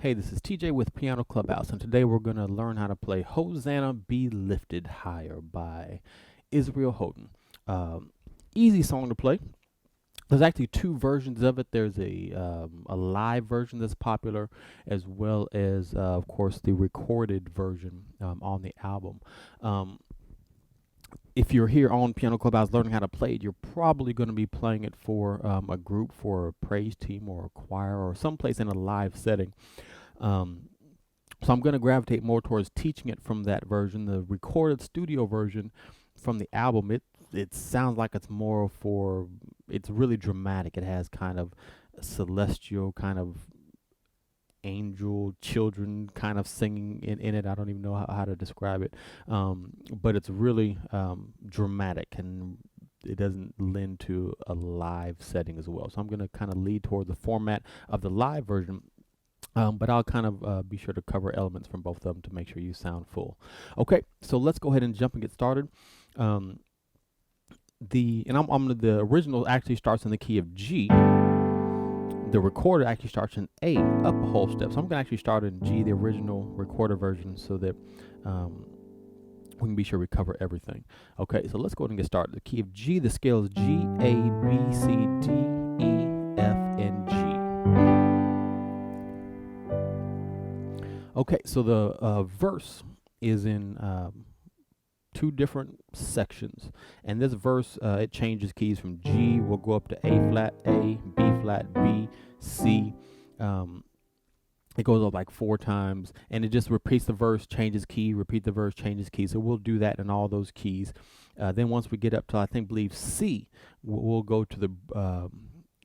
Hey, this is TJ with Piano Clubhouse, and today we're going to learn how to play Hosanna Be Lifted Higher by Israel Houghton. Easy song to play. There's actually two versions of it. There's a live version that's popular, as well as, of course, the recorded version on the album. If you're here on Piano Clubhouse learning how to play it, you're probably going to be playing it for a group, for a praise team or a choir or someplace in a live setting. So I'm going to gravitate more towards teaching it from that version. The recorded studio version from the album, it sounds like it's more for, it's really dramatic. It has kind of celestial, kind of angel children kind of singing in it. I don't even know how to describe it, but it's really dramatic, and it doesn't lend to a live setting as well. So I'm going to kind of lead toward the format of the live version, but I'll kind of be sure to cover elements from both of them to make sure you sound full. Okay, so let's go ahead and jump and get started. The original actually starts in the key of G. The recorder actually starts in A, up a whole step. So I'm going to actually start in G, the original recorder version, so that we can be sure we cover everything. Okay, so let's go ahead and get started. The key of G, the scale is G, A, B, C, D, E, F, and G. Okay, so the verse is in two different sections, and this verse it changes keys from G. We'll go up to A flat, A, B flat, B, C. It goes up like 4 times, and it just repeats the verse, changes key, repeat the verse, changes key. So we'll do that in all those keys. Then once we get up to, I believe C, we'll go to the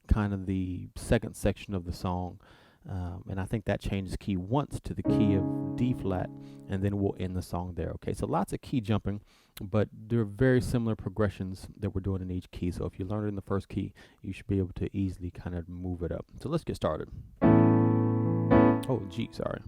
kind of the second section of the song. And I think that changes key once to the key of D flat, and then we'll end the song there. Okay, so lots of key jumping, but there are very similar progressions that we're doing in each key. So if you learn it in the first key, you should be able to easily kind of move it up. So let's get started. Oh, G, sorry.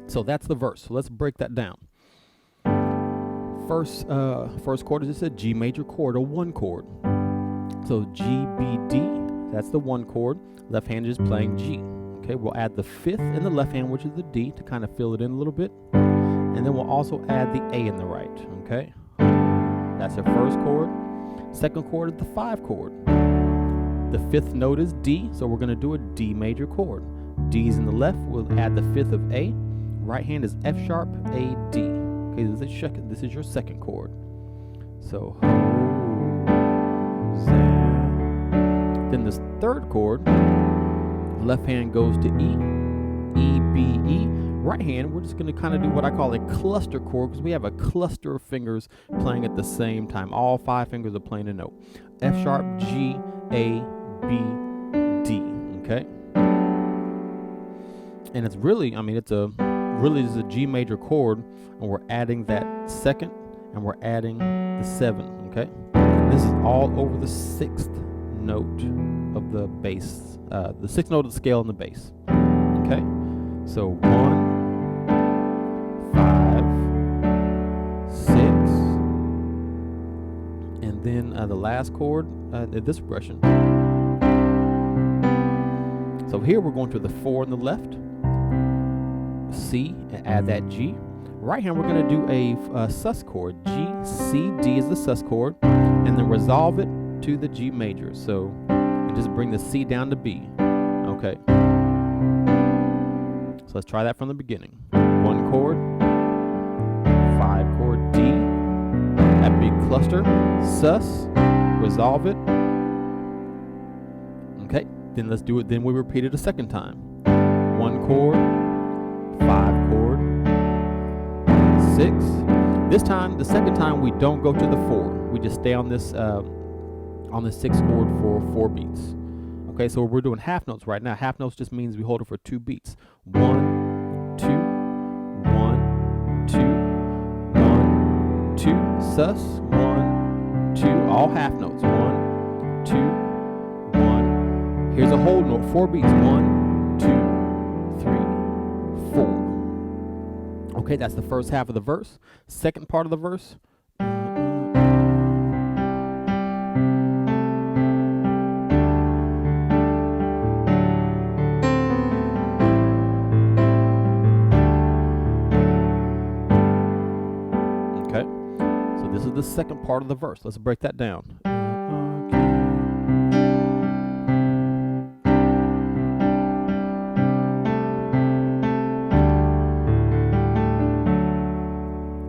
So that's the verse. So let's break that down. First chord is just a G major chord, a 1 chord. So G, B, D, that's the 1 chord. Left hand is playing G. Okay, we'll add the 5th in the left hand, which is the D, to kind of fill it in a little bit. And then we'll also add the A in the right. Okay, that's the first chord. Second chord is the 5 chord. The 5th note is D, so we're going to do a D major chord. D's in the left, we'll add the 5th of A. Right hand is F sharp, A, D. Okay, this is your second chord. So, Hosanna. Then this third chord, left hand goes to E, E, B, E. Right hand, we're just going to kind of do what I call a cluster chord, because we have a cluster of fingers playing at the same time. All 5 fingers are playing a note. F sharp, G, A, B, D. Okay? And it's really, it's is a G major chord, and we're adding that 2nd, and we're adding the 7. Okay, this is all over the 6th note of the bass, the 6th note of the scale in the bass. Okay, so 1, 5, 6, and then the last chord, this progression. So here we're going to the 4 on the left, C, and add that G. Right hand, we're going to do a sus chord. G, C, D is the sus chord, and then resolve it to the G major. So just bring the C down to B. Okay. So let's try that from the beginning. 1 chord, 5 chord, D, that big cluster, sus, resolve it. Okay, then let's do it. Then we repeat it a second time. 1 chord, 5 chord, 6. This time, the second time, we don't go to the 4. We just stay on this 6th chord for 4 beats. Okay, so we're doing half notes right now. Half notes just means we hold it for 2 beats. 1, 2, 1, 2, 1, 2. Sus. 1, 2. All half notes. 1, 2, 1. Here's a whole note. 4 beats. 1, 2, 3, 4. Okay, that's the first half of the verse. Second part of the verse. Okay, so this is the second part of the verse. Let's break that down.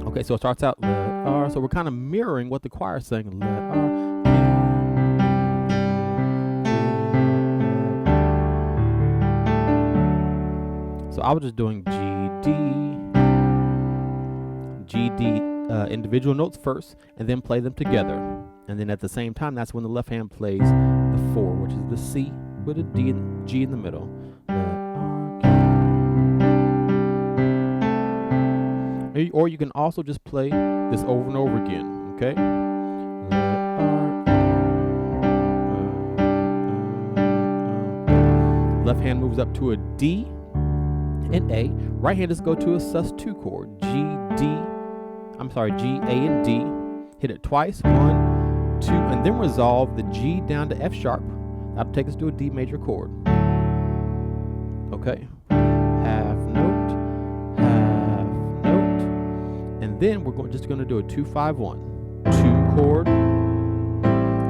Okay, so it starts out let R, so we're kind of mirroring what the choir is saying. Let R. So I was just doing G, D, individual notes first, and then play them together. And then at the same time, that's when the left hand plays the 4, which is the C with a D and G in the middle. Or you can also just play this over and over again, okay? Left hand moves up to a D and A. Right hand just go to a sus2 chord. G, A and D. Hit it twice, 1, 2, and then resolve the G down to F sharp. That'll take us to a D major chord. Okay, half note, and then we're just going to do a 2-5-1. 2 chord.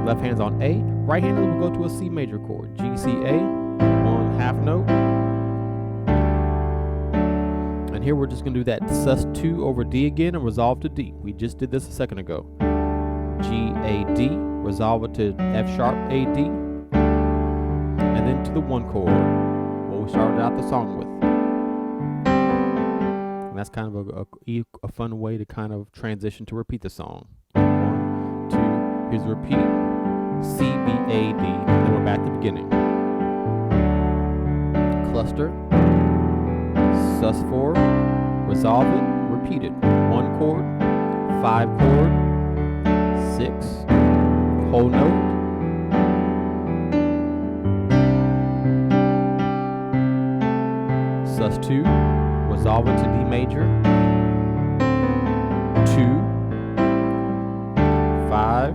Left hand's on A. Right hand will go to a C major chord. G, C, A on half note. And here we're just going to do that sus2 over D again and resolve to D. We just did this a second ago. G, A, D, resolve it to F sharp, A, D, and then to the 1 chord, what we started out the song with. And that's kind of a fun way to kind of transition to repeat the song. 1, 2, here's the repeat. C, B, A, D, and then we're back to the beginning. Cluster. sus4, resolve it, repeat it. 1 chord, 5 chord, 6, whole note, sus2, resolve it to D major, 2, 5,